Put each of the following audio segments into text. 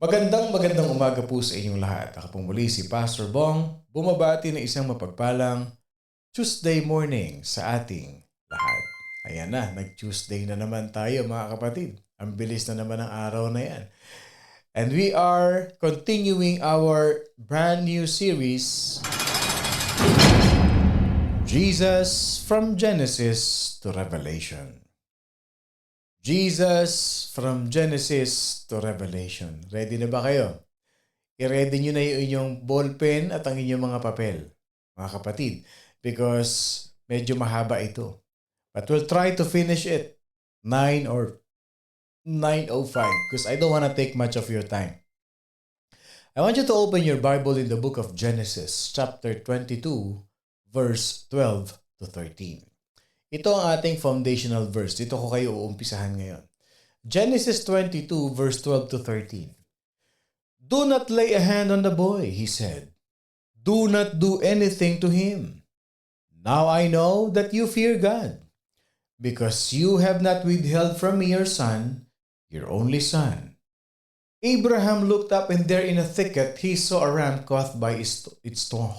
Magandang umaga po sa inyong lahat. Ako pong muli si Pastor Bong, bumabati ng isang mapagpalang Tuesday morning sa ating lahat. Ayan na, nag-Tuesday na naman tayo mga kapatid. Ang bilis na naman ng araw na yan. And we are continuing our brand new series, Jesus from Genesis to Revelation. Jesus from Genesis to Revelation. Ready na ba kayo? I-ready nyo na yung inyong ballpen at ang inyong mga papel, mga kapatid, because medyo mahaba ito. But we'll try to finish it 9 or 9:05 because I don't want to take much of your time. I want you to open your Bible in the book of Genesis, chapter 22, verse 12 to 13. Ito ang ating foundational verse. Dito ko kayo uumpisahan ngayon. Genesis 22, verse 12 to 13. Do not lay a hand on the boy, he said. Do not do anything to him. Now I know that you fear God, because you have not withheld from me your son, your only son. Abraham looked up, and there in a thicket he saw a ram caught by its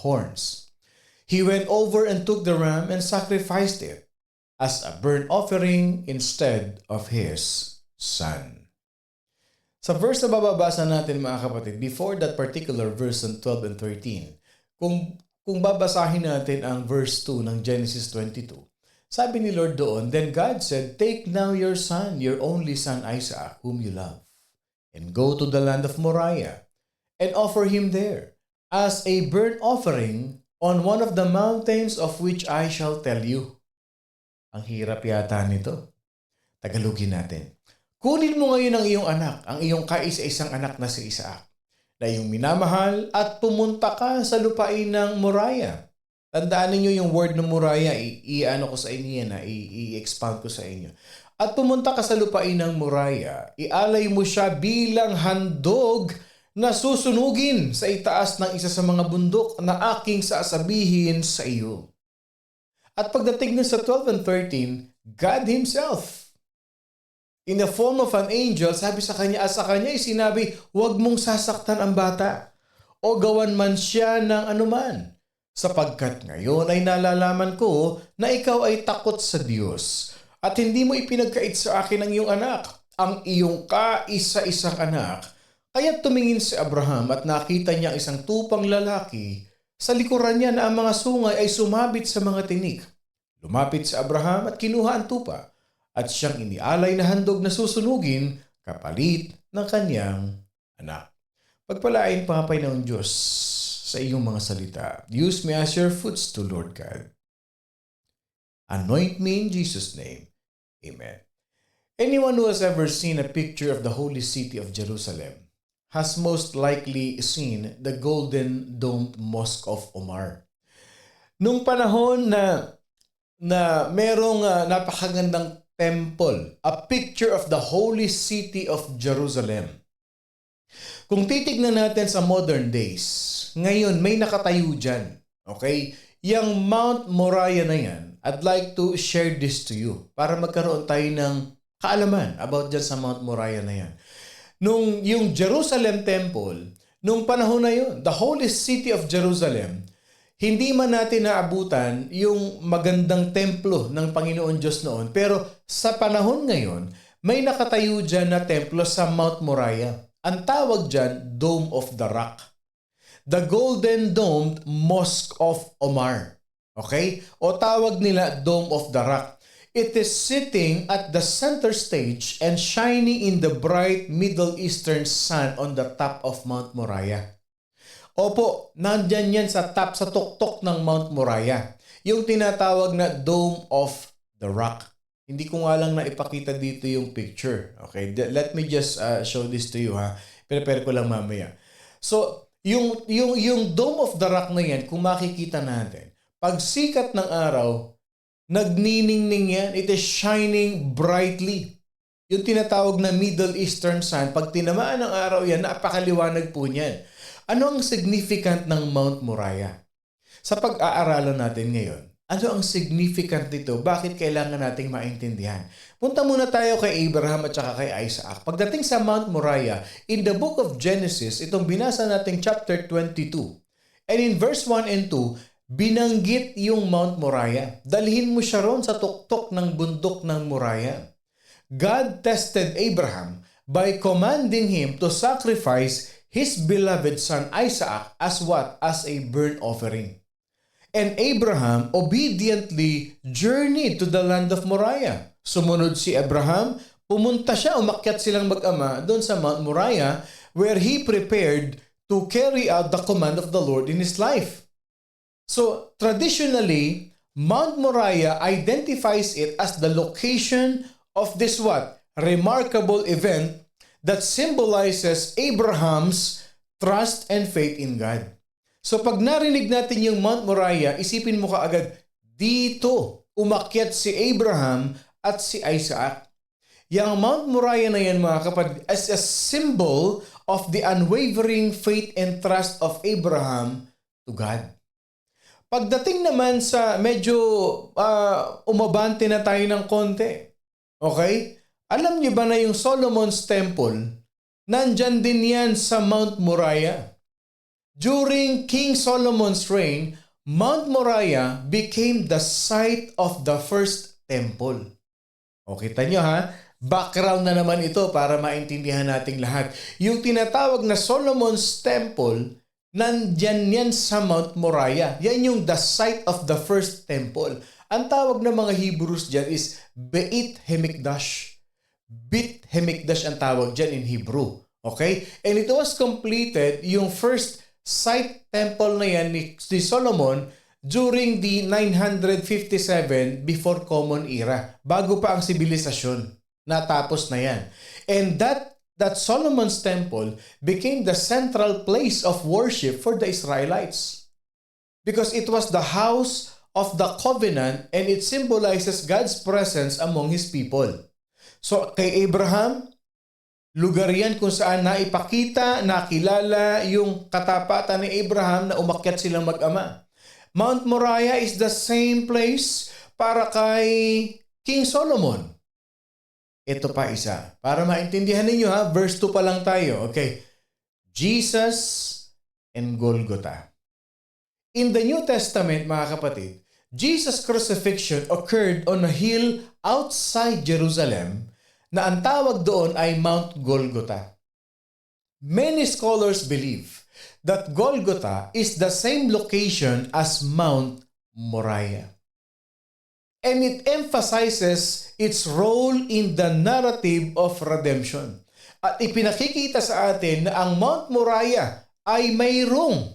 horns. He went over and took the ram and sacrificed it as a burnt offering instead of his son. Sa verse na bababasa natin mga kapatid, before that particular verse on 12 and 13, kung babasahin natin ang verse 2 ng Genesis 22, sabi ni Lord doon, Then God said, Take now your son, your only son Isaac, whom you love, and go to the land of Moriah, and offer him there, as a burnt offering on one of the mountains of which I shall tell you. Ang hirap yata nito. Tagalogin natin. Kunin mo ngayon ang iyong anak, ang iyong kaisa-isang anak na si Isaac, na iyong minamahal, at pumunta ka sa lupain ng Moriah. Tandaan niyo yung word ng Moriah, i-ano ko sa inyo yan, i-expound ko sa inyo. At pumunta ka sa lupain ng Moriah, ialay mo siya bilang handog na susunugin sa itaas ng isa sa mga bundok na aking sasabihin sa iyo. At pagdating na sa 12 and 13, God Himself, in the form of an angel, sabi sa kanya, ay sinabi, huwag mong sasaktan ang bata o gawan man siya ng anuman, sapagkat ngayon ay nalalaman ko na ikaw ay takot sa Diyos at hindi mo ipinagkait sa akin ang iyong anak, ang iyong kaisa-isang anak. Kaya tumingin si Abraham at nakita niya isang tupang lalaki sa likuran niya na ang mga sungay ay sumabit sa mga tinik. Lumapit si Abraham at kinuha ang tupa at siyang inialay na handog na susunugin kapalit ng kanyang anak. Pagpalain papay ng Diyos sa iyong mga salita. Use me as your footstool, Lord God. Anoint me in Jesus' name. Amen. Anyone who has ever seen a picture of the holy city of Jerusalem has most likely seen the Golden Domed Mosque of Omar. Nung panahon na merong napakagandang temple, a picture of the holy city of Jerusalem. Kung titignan natin sa modern days, ngayon may nakatayo dyan. Okay? Yung Mount Moriah na yan, I'd like to share this to you para magkaroon tayo ng kaalaman about dyan sa Mount Moriah na yan. Yung Jerusalem Temple, nung panahon na yun, the holy city of Jerusalem, hindi man natin naabutan yung magandang templo ng Panginoon Diyos noon. Pero sa panahon ngayon, may nakatayo dyan na templo sa Mount Moriah. Ang tawag dyan, Dome of the Rock. The Golden Domed Mosque of Omar. Okay? O tawag nila Dome of the Rock. It is sitting at the center stage and shining in the bright Middle Eastern sun on the top of Mount Moriah. Opo, nandyan yan sa top, sa tuktok ng Mount Moriah. Yung tinatawag na Dome of the Rock. Hindi ko nga lang naipakita dito yung picture. Okay, let me just show this to you ha. Prepare ko lang mamaya. So, yung Dome of the Rock na yan, kung makikita natin, pag sikat ng araw, nagniningning yan. It is shining brightly. Yung tinatawag na Middle Eastern sun, pag tinamaan ng araw yan, napakaliwanag po niyan. Ano ang significant ng Mount Moriah? Sa pag-aaralan natin ngayon, Ano ang significant nito? Bakit kailangan nating maintindihan? Punta muna tayo kay Abraham at saka kay Isaac. Pagdating sa Mount Moriah, in the book of Genesis, itong binasa nating chapter 22. And in verse 1 and 2, binanggit yung Mount Moriah. Dalhin mo siya ron sa tuktok ng bundok ng Moriah. God tested Abraham by commanding him to sacrifice his beloved son Isaac as what? As a burnt offering. And Abraham obediently journeyed to the land of Moriah. Sumunod si Abraham, pumunta siya, umakyat silang mag-ama doon sa Mount Moriah where he prepared to carry out the command of the Lord in his life. So, traditionally, Mount Moriah identifies it as the location of this what? Remarkable event that symbolizes Abraham's trust and faith in God. So pag narinig natin yung Mount Moriah, isipin mo kaagad, dito umakyat si Abraham at si Isaac. Yang Mount Moriah na yan mga kapatid, as a symbol of the unwavering faith and trust of Abraham to God. Pagdating naman sa medyo umabante na tayo ng konti, okay? Alam niyo ba na yung Solomon's Temple, nandyan din yan sa Mount Moriah. During King Solomon's reign, Mount Moriah became the site of the first temple. O kita nyo ha, background na naman ito para maintindihan nating lahat. Yung tinatawag na Solomon's Temple, nandyan yan sa Mount Moriah. Yan yung the site of the first temple. Ang tawag ng mga Hebrews dyan is Beit Hemikdash. Beit Hemikdash ang tawag dyan in Hebrew. Okay? And it was completed, yung first site temple na yan ni Solomon during the 957 before Common Era. Bago pa ang sibilisasyon. Natapos na yan. And that Solomon's temple became the central place of worship for the Israelites. Because it was the house of the covenant and it symbolizes God's presence among His people. So, kay Abraham, lugar yan kung saan naipakita, nakilala yung katapatan ni Abraham na umakyat silang mag-ama. Mount Moriah is the same place para kay King Solomon. Ito pa isa. Para maintindihan ninyo ha, verse 2 pa lang tayo. Okay. Jesus and Golgotha. In the New Testament, mga kapatid, Jesus' crucifixion occurred on a hill outside Jerusalem na ang tawag doon ay Mount Golgotha. Many scholars believe that Golgotha is the same location as Mount Moriah. And it emphasizes its role in the narrative of redemption. At ipinakikita sa atin na ang Mount Moriah ay mayroong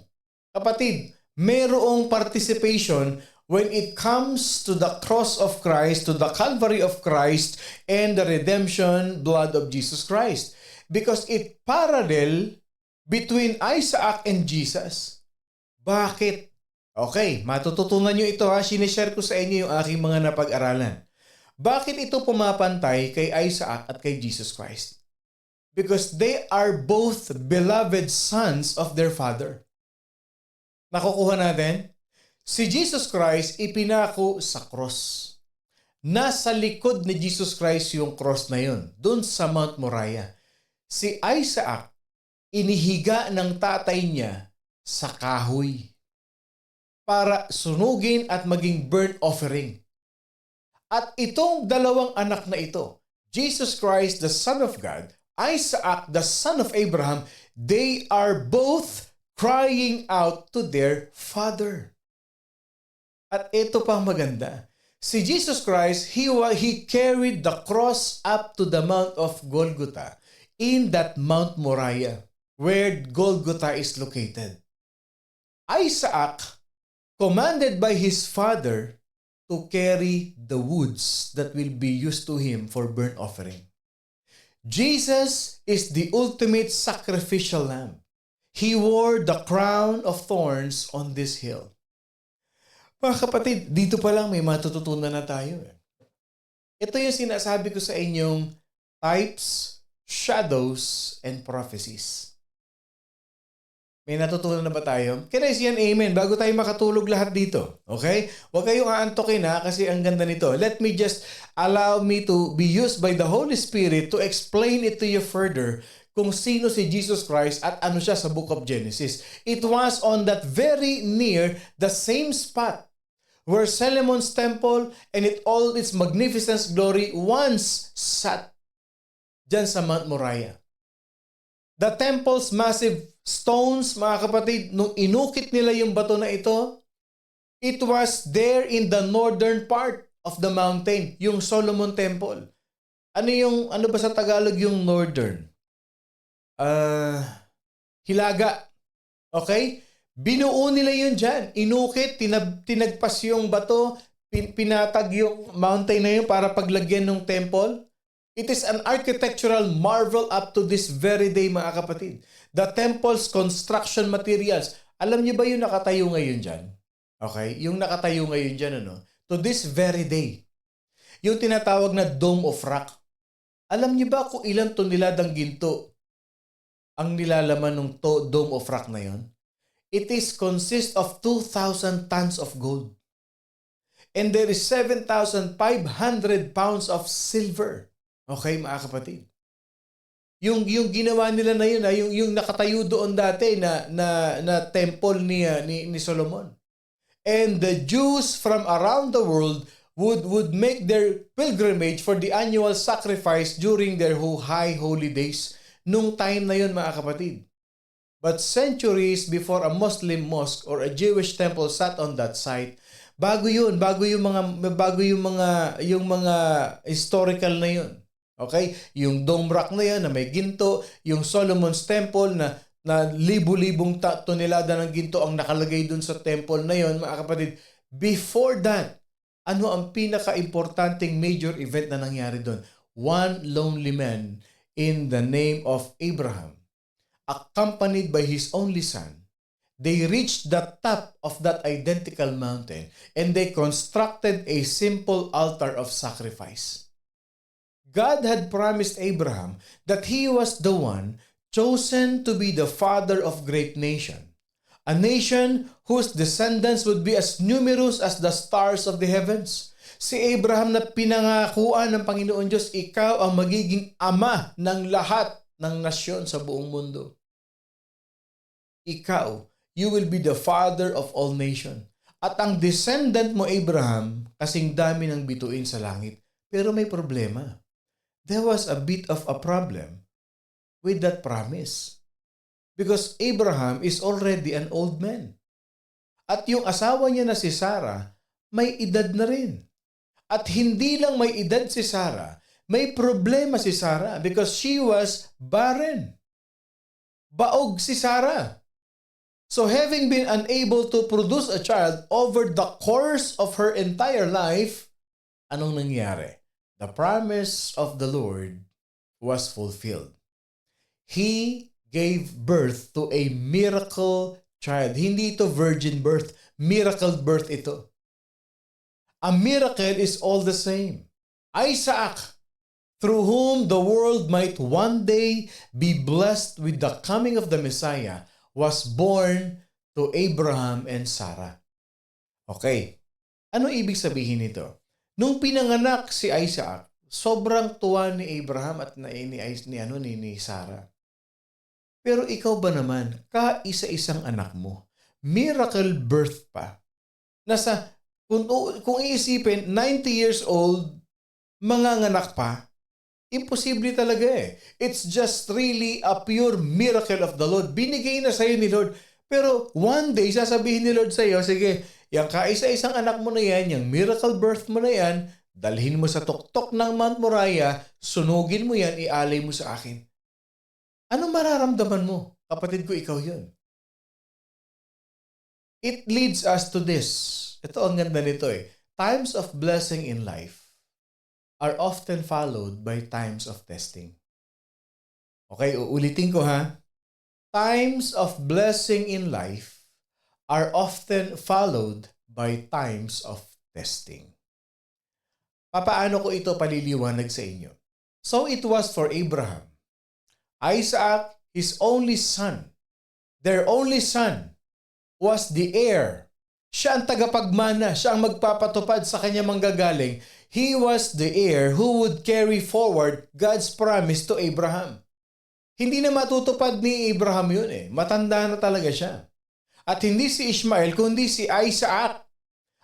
participation when it comes to the cross of Christ, to the Calvary of Christ, and the redemption blood of Jesus Christ. Because it parallel between Isaac and Jesus. Bakit? Okay, matututunan nyo ito ha. Sinishare ko sa inyo yung aking mga napag-aralan. Bakit ito pumapantay kay Isaac at kay Jesus Christ? Because they are both beloved sons of their father. Nakukuha natin? Si Jesus Christ ipinako sa cross. Nasa likod ni Jesus Christ yung cross na yun, dun sa Mount Moriah. Si Isaac, inihiga ng tatay niya sa kahoy para sunugin at maging burnt offering. At itong dalawang anak na ito, Jesus Christ, the Son of God, Isaac, the son of Abraham, they are both crying out to their father. At ito pa maganda. Si Jesus Christ, He carried the cross up to the Mount of Golgotha in that Mount Moriah where Golgotha is located. Isaac, commanded by his father to carry the woods that will be used to him for burnt offering. Jesus is the ultimate sacrificial lamb. He wore the crown of thorns on this hill. Mga kapatid, dito pa lang may matututunan na tayo. Ito yung sinasabi ko sa inyong types, shadows, and prophecies. May natutunan na ba tayo? Can I see an amen bago tayo makatulog lahat dito? Okay? Huwag kayong aantokin ha kasi ang ganda nito. Let me just allow me to be used by the Holy Spirit to explain it to you further kung sino si Jesus Christ at ano siya sa book of Genesis. It was on that very near the same spot where Solomon's temple and all its magnificence glory once sat dyan sa Mount Moriah. The temple's massive stones, mga kapatid, nung inukit nila yung bato na ito, it was there in the northern part of the mountain, yung Solomon Temple. Ano ba sa Tagalog yung northern? Hilaga. Okay? Binuo nila yun dyan. Inukit, tinagpas yung bato, pinatag yung mountain na yun para paglagyan ng temple. It is an architectural marvel up to this very day, mga kapatid. The temple's construction materials. Alam niyo ba yung nakatayo ngayon dyan? Okay? Yung nakatayo ngayon dyan, to this very day. Yung tinatawag na Dome of Rock. Alam niyo ba kung ilang toneladang ginto ang nilalaman ng Dome of Rock na yon? It is consist of 2,000 tons of gold. And there is 7,500 pounds of silver. Okay, mga kapatid. Yung ginawa nila na yun, yung nakatayo doon dati na temple ni Solomon. And the Jews from around the world would make their pilgrimage for the annual sacrifice during their high holy days. Nung time na yun, mga kapatid. But centuries before a Muslim mosque or a Jewish temple sat on that site, bago yung mga historical na yun. Okay? Yung Dome Rock na yan na may ginto, yung Solomon's Temple na libu-libong tonelada ng ginto ang nakalagay dun sa temple na yon, mga kapatid. Before that, ano ang pinaka-importanting major event na nangyari dun? One lonely man in the name of Abraham, accompanied by his only son, they reached the top of that identical mountain and they constructed a simple altar of sacrifice. God had promised Abraham that he was the one chosen to be the father of great nation, a nation whose descendants would be as numerous as the stars of the heavens. Si Abraham na pinangakuan ng Panginoon Diyos, ikaw ang magiging ama ng lahat ng nasyon sa buong mundo. Ikaw, you will be the father of all nation. At ang descendant mo, Abraham, kasing dami ng bituin sa langit. Pero may problema. There was a bit of a problem with that promise. Because Abraham is already an old man. At yung asawa niya na si Sarah, may edad na rin. At hindi lang may edad si Sarah, may problema si Sarah because she was barren. Baog si Sarah. So having been unable to produce a child over the course of her entire life, anong nangyari? The promise of the Lord was fulfilled. He gave birth to a miracle child. Hindi ito virgin birth, miracle birth ito. A miracle is all the same. Isaac, through whom the world might one day be blessed with the coming of the Messiah, was born to Abraham and Sarah. Okay, ano ibig sabihin nito? Nung pinanganak si Isaac, sobrang tuwa ni Abraham at ni Sarah. Pero ikaw ba naman, kaisa-isang anak mo, miracle birth pa. Kung iisipin, 90 years old, manganganak pa, imposible talaga eh. It's just really a pure miracle of the Lord. Binigay na sa'yo ni Lord. Pero one day, sasabihin ni Lord sa'yo, sige, yung kaisa-isang anak mo na yan, yung miracle birth mo na yan, dalhin mo sa tuktok ng Mount Moriah, sunugin mo yan, ialay mo sa akin. Anong mararamdaman mo? Kapatid ko, ikaw yun. It leads us to this. Ito ang ganda nito eh. Times of blessing in life are often followed by times of testing. Okay, uulitin ko ha. Times of blessing in life are often followed by times of testing. Papaano ko ito paliliwanag sa inyo? So it was for Abraham. Isaac, his only son, their only son, was the heir. Siya ang tagapagmana, siya ang magpapatupad sa kanya manggagaling. He was the heir who would carry forward God's promise to Abraham. Hindi na matutupad ni Abraham yun eh. Matanda na talaga siya. At hindi si Ishmael, kundi si Isaac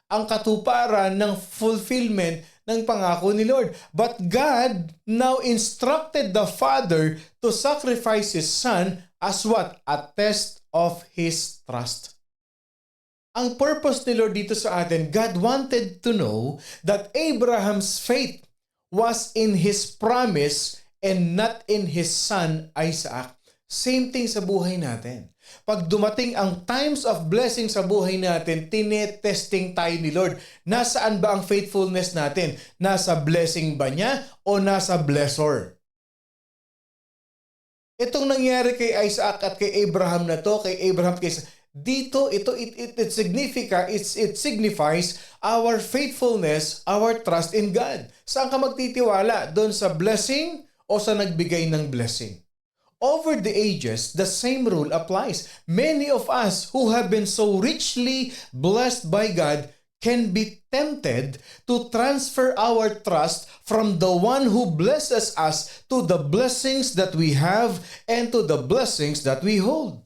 ang katuparan ng fulfillment ng pangako ni Lord. But God now instructed the father to sacrifice his son as what? A test of his trust. Ang purpose ni Lord dito sa atin, God wanted to know that Abraham's faith was in his promise and not in his son Isaac. Same thing sa buhay natin. Pag dumating ang times of blessing sa buhay natin, tinetesting tayo ni Lord. Nasaan ba ang faithfulness natin? Nasa blessing ba niya o nasa blessor? Itong nangyari kay Isaac at kay Abraham na to, kay Abraham, dito it signifies our faithfulness, our trust in God. Saan ka magtitiwala? Doon sa blessing o sa nagbigay ng blessing? Over the ages, the same rule applies. Many of us who have been so richly blessed by God can be tempted to transfer our trust from the one who blesses us to the blessings that we have and to the blessings that we hold.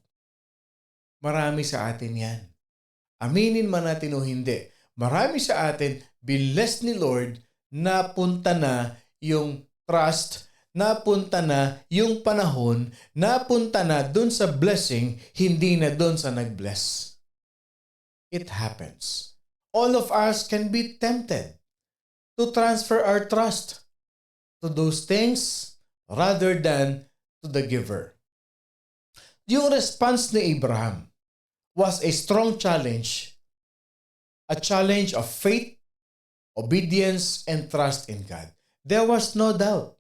Marami sa atin yan. Aminin man natin o hindi. Marami sa atin, blessed ni Lord, napunta na yung trust, napunta na yung panahon, napunta na dun sa blessing, hindi na dun sa nag-bless. It happens. All of us can be tempted to transfer our trust to those things rather than to the giver. Yung response ni Abraham was a strong challenge, a challenge of faith, obedience, and trust in God. There was no doubt.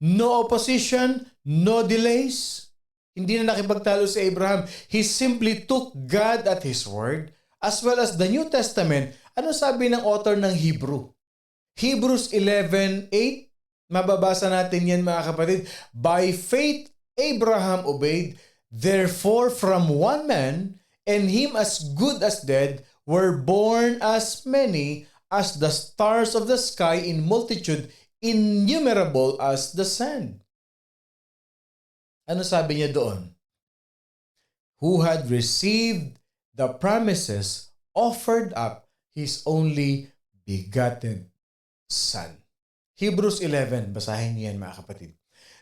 No opposition, no delays. Hindi na nakipagtalo si Abraham. He simply took God at His word as well as the New Testament. Ano sabi ng author ng Hebrew? Hebrews 11:8. Mababasa natin yan mga kapatid. By faith, Abraham obeyed. Therefore, from one man, and him as good as dead, were born as many as the stars of the sky in multitude, innumerable as the sand. Ano sabi niya doon? Who had received the promises offered up his only begotten Son. Hebrews 11, basahin niyo yan mga kapatid.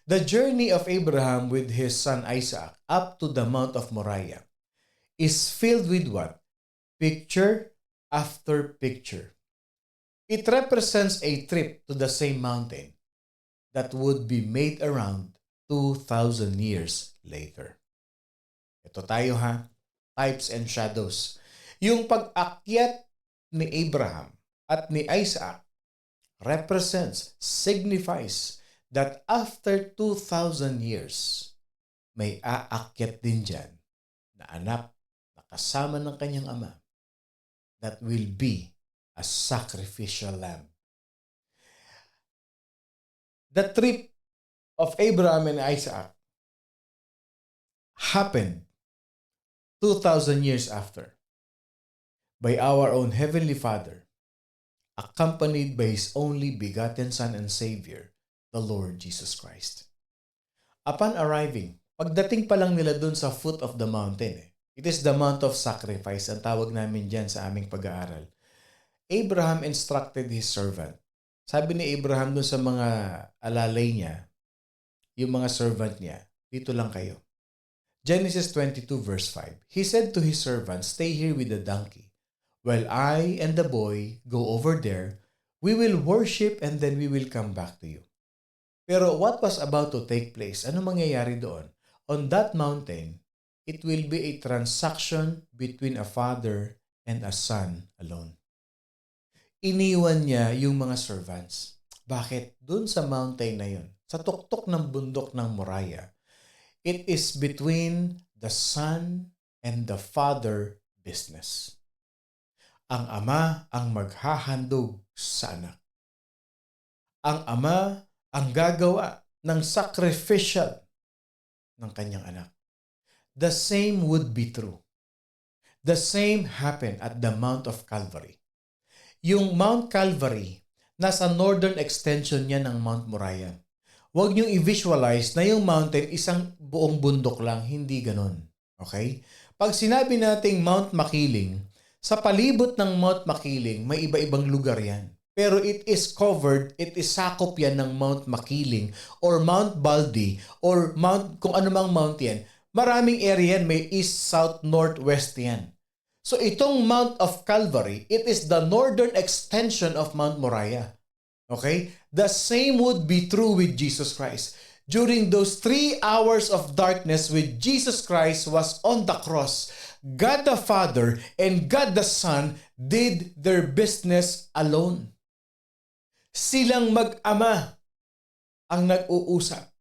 The journey of Abraham with his son Isaac up to the Mount of Moriah is filled with what? Picture after picture. It represents a trip to the same mountain that would be made around 2,000 years later. Ito tayo ha, types and shadows. Yung pag-akyat ni Abraham at ni Isaac represents, signifies that after 2,000 years, may aakyat din dyan na anak na kasama ng kanyang ama that will be a sacrificial lamb. The trip of Abraham and Isaac happened 2,000 years after by our own Heavenly Father, accompanied by His only begotten Son and Savior, the Lord Jesus Christ. Upon arriving, pagdating pa lang nila dun sa foot of the mountain, it is the Mount of Sacrifice, ang tawag namin dyan sa aming pag-aaral. Abraham instructed his servant. Sabi ni Abraham dun sa mga alalay niya, yung mga servant niya, dito lang kayo. Genesis 22 verse 5. He said to his servant, stay here with the donkey. While I and the boy go over there, we will worship and then we will come back to you. Pero what was about to take place? Ano mangyayari doon? On that mountain, it will be a transaction between a father and a son alone. Iniwan niya yung mga servants. Bakit? Doon sa mountain na yun, sa tuktok ng bundok ng Moriah, it is between the son and the father business. Ang ama ang maghahandog sa anak. Ang ama ang gagawa ng sacrificial ng kanyang anak. the same would be true. The same happened at the Mount of Calvary. Yung Mount Calvary, nasa northern extension niya ng Mount Moriah. Huwag niyong i-visualize na yung mountain isang buong bundok lang, hindi ganon. Okay? Pag sinabi nating Mount Makiling, sa palibot ng Mount Makiling, may iba-ibang lugar yan. Pero it is covered, it is sakop yan ng Mount Makiling or Mount Baldy or Mount, kung anumang mount yan. Maraming area yan, may east, south, north, west yan. So itong Mount of Calvary, it is the northern extension of Mount Moriah. Okay? The same would be true with Jesus Christ. During those 3 hours of darkness when Jesus Christ was on the cross, God the Father and God the Son did their business alone. Silang mag-ama ang nag-uusap.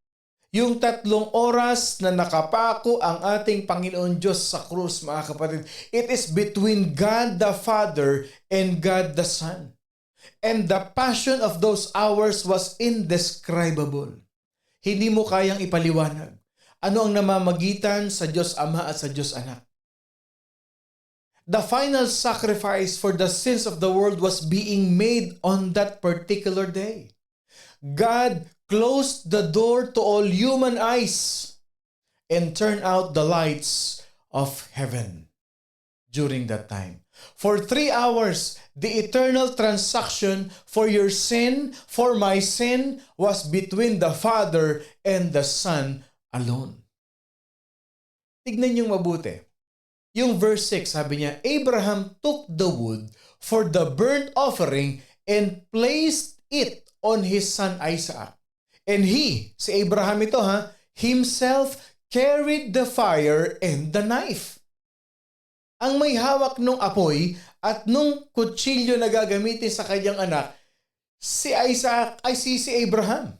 Yung 3 oras na nakapako ang ating Panginoon Diyos sa krus, mga kapatid, it is between God the Father and God the Son. And the passion of those hours was indescribable. Hindi mo kayang ipaliwanag. Ano ang namamagitan sa Diyos Ama at sa Diyos Anak? The final sacrifice for the sins of the world was being made on that particular day. God closed the door to all human eyes and turned out the lights of heaven during that time. For 3 hours, the eternal transaction for your sin, for my sin, was between the Father and the Son alone. Tignan niyong mabuti. Yung verse 6, sabi niya, Abraham took the wood for the burnt offering and placed it on his son Isaac. And he, si Abraham ito himself carried the fire and the knife. Ang may hawak nung apoy at nung kutsilyo na gagamitin sa kanyang anak, si Isaac ay si Abraham.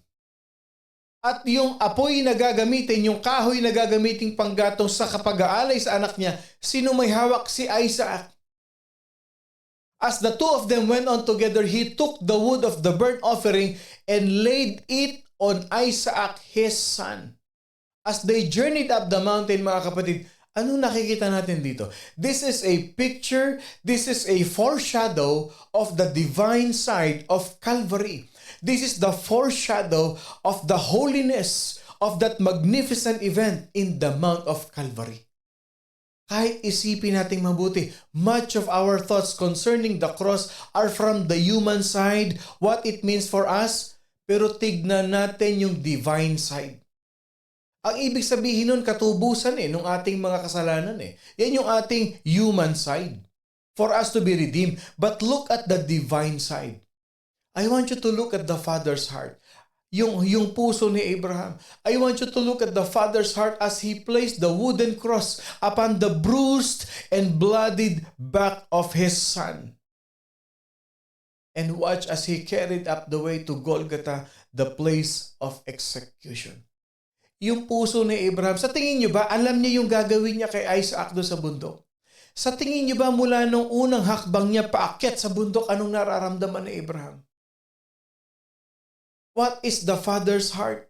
At yung apoy na gagamitin, yung kahoy na gagamitin panggatong sa kapag-aalay sa anak niya, sino may hawak? Si Isaac. As the 2 of them went on together, he took the wood of the burnt offering and laid it on Isaac, his son. As they journeyed up the mountain, mga kapatid, anong nakikita natin dito? This is a picture, this is a foreshadow of the divine side of Calvary. This is the foreshadow of the holiness of that magnificent event in the Mount of Calvary. Kahit isipin nating mabuti, much of our thoughts concerning the cross are from the human side, what it means for us, pero tignan natin yung divine side. Ang ibig sabihin nun, katubusan nung ating mga kasalanan Yan yung ating human side for us to be redeemed. But look at the divine side. I want you to look at the Father's heart. Yung puso ni Abraham. I want you to look at the Father's heart as He placed the wooden cross upon the bruised and bloodied back of His Son. And watch as He carried up the way to Golgotha, the place of execution. Yung puso ni Abraham, sa tingin nyo ba, alam niya yung gagawin niya kay Isaac doon sa bundok? Sa tingin nyo ba mula nung unang hakbang niya paakyat sa bundok, anong nararamdaman ni Abraham? What is the Father's heart?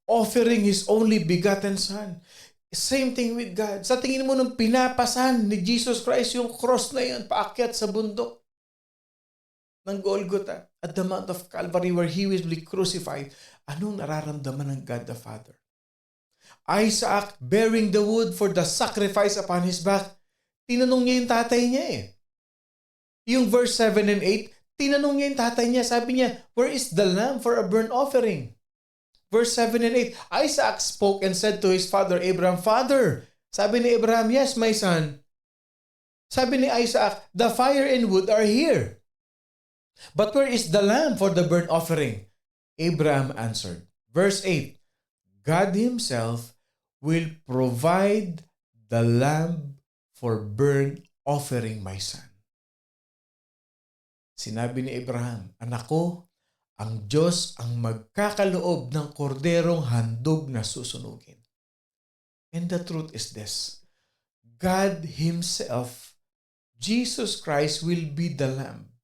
Offering His only begotten Son. Same thing with God. Sa tingin mo nung pinapasan ni Jesus Christ yung cross na yun, paakyat sa bundok ng Golgotha at the Mount of Calvary where He will be crucified, anong nararamdaman ng God the Father? Isaac bearing the wood for the sacrifice upon his back, tinanong niya yung tatay niya Yung verse 7 and 8, tinanong niya yung tatay niya, sabi niya, where is the lamb for a burnt offering? Verse 7 and 8, Isaac spoke and said to his father Abraham, Father, sabi ni Abraham, yes, my son. Sabi ni Isaac, the fire and wood are here. But where is the lamb for the burnt offering? Abraham answered, verse 8, God Himself will provide the lamb for burnt offering, my son. Sinabi ni Abraham, anak ko, ang Diyos ang magkakaloob ng korderong handog na susunugin. And the truth is this, God Himself, Jesus Christ, will be the lamb.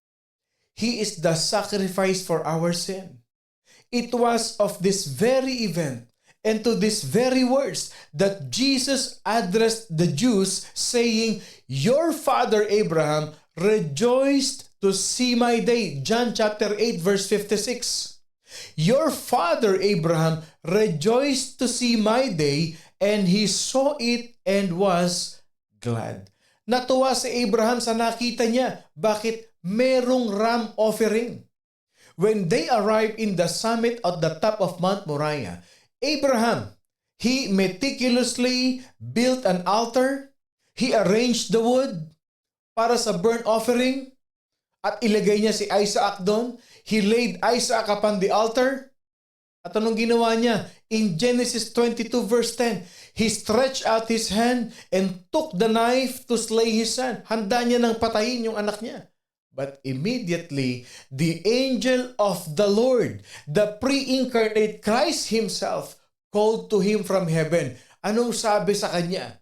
He is the sacrifice for our sin. It was of this very event and to these very words that Jesus addressed the Jews, saying, "Your father Abraham rejoiced to see my day." John chapter 8 verse 56. Your father Abraham rejoiced to see my day, and he saw it and was glad. Natuwa si Abraham sa nakita niya. Bakit? Merong ram offering. When they arrived in the summit at the top of Mount Moriah, Abraham, he meticulously built an altar. He arranged the wood para sa burnt offering at ilagay niya si Isaac doon. He laid Isaac upon the altar. At anong ginawa niya? In Genesis 22 verse 10, he stretched out his hand and took the knife to slay his son. Handa niya nang patayin yung anak niya. But immediately, the angel of the Lord, the pre-incarnate Christ Himself, called to him from heaven. Anong sabi sa kanya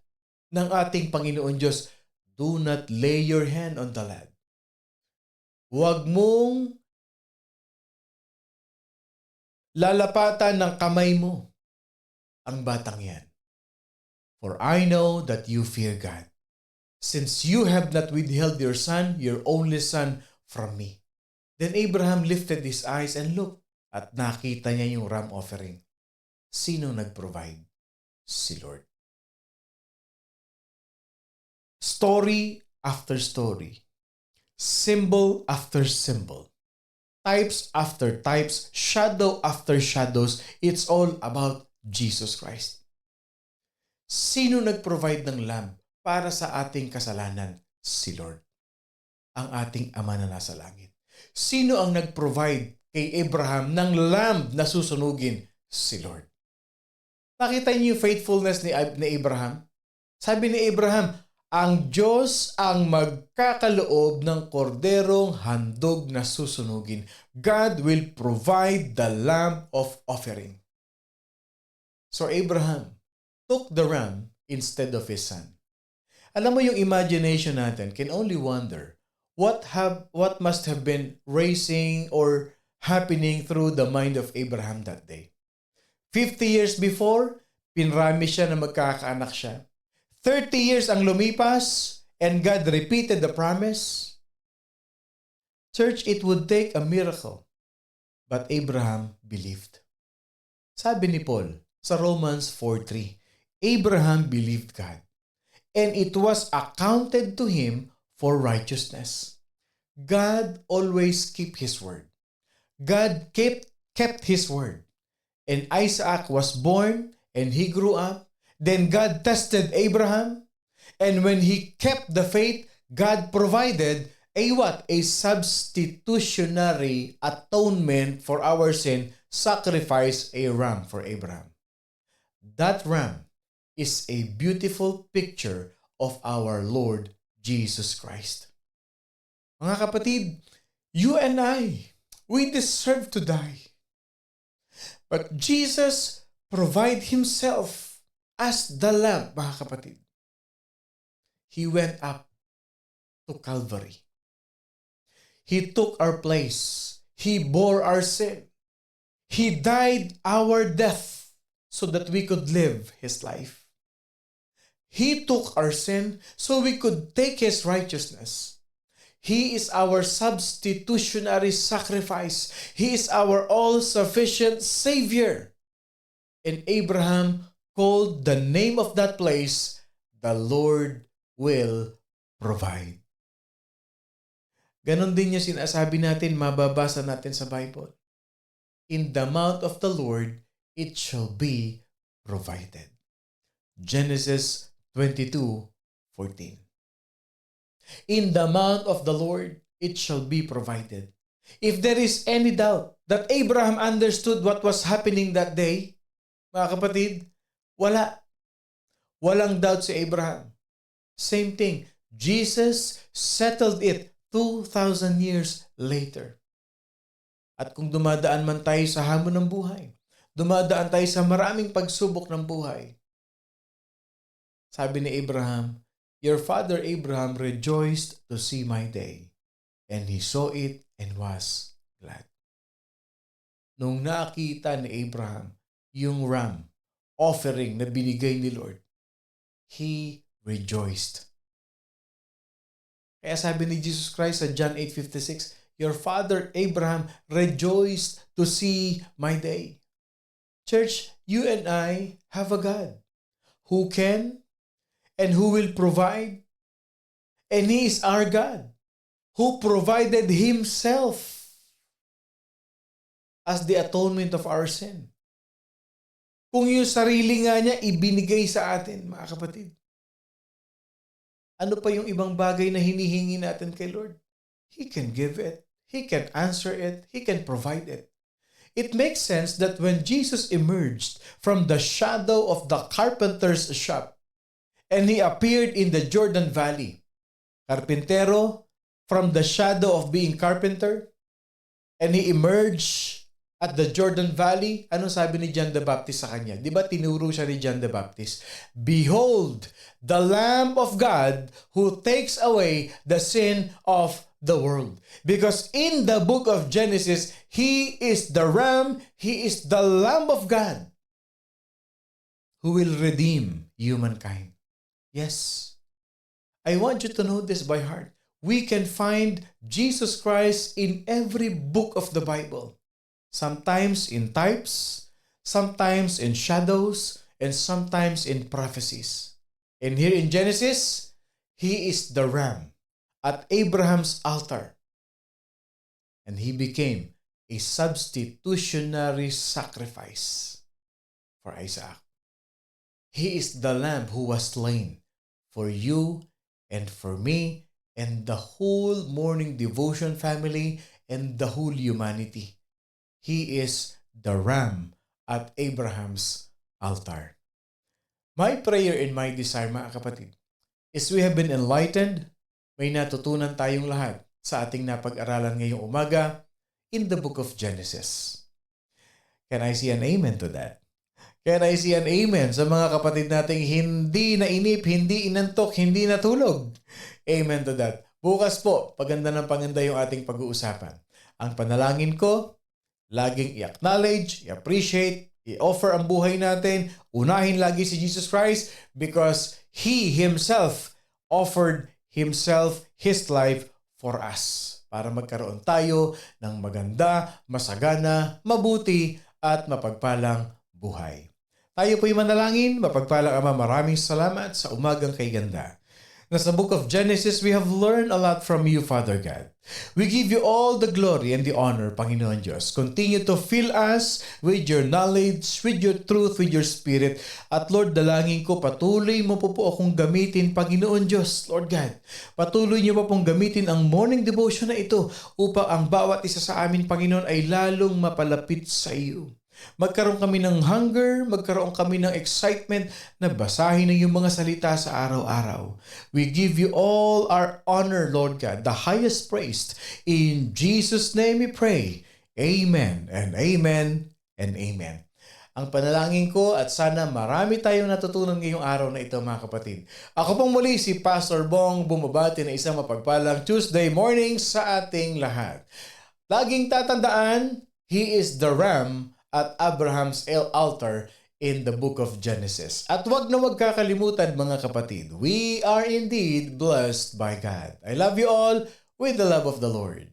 ng ating Panginoon Diyos? Do not lay your hand on the lad. Huwag mong lalapatan ng kamay mo ang batang yan. For I know that you fear God, since you have not withheld your son, your only son, from me. Then Abraham lifted his eyes and looked, at nakita niya yung ram offering. Sino nag-provide? Si Lord. Story after story, symbol after symbol, types after types, shadow after shadows, it's all about Jesus Christ. Sino nag-provide ng lamb para sa ating kasalanan? Si Lord, ang ating Ama na nasa langit. Sino ang nag-provide kay Abraham ng lamb na susunugin? Si Lord. Nakita niyo yung faithfulness ni Abraham? Sabi ni Abraham, ang Diyos ang magkakaloob ng korderong handog na susunugin. God will provide the lamb of offering. So Abraham took the ram instead of his son. Alam mo, yung imagination natin can only wonder what must have been racing or happening through the mind of Abraham that day. 50 years before, pinrami siya na magkakaanak siya. 30 years ang lumipas and God repeated the promise. Church, it would take a miracle, but Abraham believed. Sabi ni Paul sa Romans 4:3, Abraham believed God, and it was accounted to him for righteousness. God always kept His word. God kept His word. And Isaac was born and he grew up. Then God tested Abraham. And when he kept the faith, God provided a what? A substitutionary atonement for our sin, sacrifice a ram for Abraham. That ram is a beautiful picture of our Lord Jesus Christ. Mga kapatid, you and I, we deserve to die. But Jesus provided Himself as the lamb, mga kapatid. He went up to Calvary. He took our place. He bore our sin. He died our death so that we could live His life. He took our sin so we could take His righteousness. He is our substitutionary sacrifice. He is our all-sufficient Savior. And Abraham called the name of that place, the Lord will provide. Ganon din yung sinasabi natin, mababasa natin sa Bible. In the mount of the Lord, it shall be provided. Genesis 22:14. In the mount of the Lord, it shall be provided. If there is any doubt that Abraham understood what was happening that day, mga kapatid, wala. Walang doubt si Abraham. Same thing, Jesus settled it 2,000 years later. At kung dumadaan man tayo sa hamon ng buhay, dumadaan tayo sa maraming pagsubok ng buhay, sabi ni Abraham, your father Abraham rejoiced to see my day, and he saw it and was glad. Nung nakita ni Abraham yung ram offering na binigay ni Lord, he rejoiced. Kaya sabi ni Jesus Christ sa John 8:56, your father Abraham rejoiced to see my day. Church, you and I have a God who can and who will provide. And He is our God who provided Himself as the atonement of our sin. Kung yung sarili nga niya ibinigay sa atin, mga kapatid, ano pa yung ibang bagay na hinihingi natin kay Lord? He can give it. He can answer it. He can provide it. It makes sense that when Jesus emerged from the shadow of the carpenter's shop and He appeared in the Jordan Valley, karpintero from the shadow of being carpenter, and He emerged at the Jordan Valley, ano sabi ni John the Baptist sa kanya? Di ba tinuro siya ni John the Baptist? Behold, the Lamb of God who takes away the sin of the world. Because in the book of Genesis, He is the Ram, He is the Lamb of God who will redeem humankind. Yes, I want you to know this by heart. We can find Jesus Christ in every book of the Bible. Sometimes in types, sometimes in shadows, and sometimes in prophecies. And here in Genesis, He is the ram at Abraham's altar. And He became a substitutionary sacrifice for Isaac. He is the lamb who was slain for you and for me and the whole morning devotion family and the whole humanity. He is the ram at Abraham's altar. My prayer and my desire, mga kapatid, is we have been enlightened, may natutunan tayong lahat sa ating napag-aralan ngayong umaga in the book of Genesis. Can I see an amen to that? Can I see an amen sa mga kapatid nating hindi nainip, hindi inantok, hindi natulog? Amen to that. Bukas po, paganda ng paganda yung ating pag-uusapan. Ang panalangin ko, laging i-acknowledge, i-appreciate, i-offer ang buhay natin, unahin lagi si Jesus Christ because He Himself offered Himself, His life for us para magkaroon tayo ng maganda, masagana, mabuti at mapagpalang buhay. Tayo po'y manalangin, mapagpalang Ama, maraming salamat sa umagang kay ganda. Na sa book of Genesis, we have learned a lot from you, Father God. We give you all the glory and the honor, Panginoon Diyos. Continue to fill us with your knowledge, with your truth, with your spirit. At Lord, dalangin ko, patuloy mo po akong gamitin, Panginoon Diyos, Lord God. Patuloy niyo po pong gamitin ang morning devotion na ito upang ang bawat isa sa amin, Panginoon, ay lalong mapalapit sa iyo. Magkaroon kami ng hunger, magkaroon kami ng excitement na basahin ang iyong mga salita sa araw-araw. We give you all our honor, Lord God, the highest praise. In Jesus' name we pray. Amen and amen and amen. Ang panalangin ko at sana marami tayong natutunan ngayong araw na ito, mga kapatid. Ako pong muli si Pastor Bong, bumabati na isang mapagpalang Tuesday morning sa ating lahat. Laging tatandaan, He is the Ram at Abraham's altar in the book of Genesis. At wag na wag kakalimutan, mga kapatid, we are indeed blessed by God. I love you all with the love of the Lord.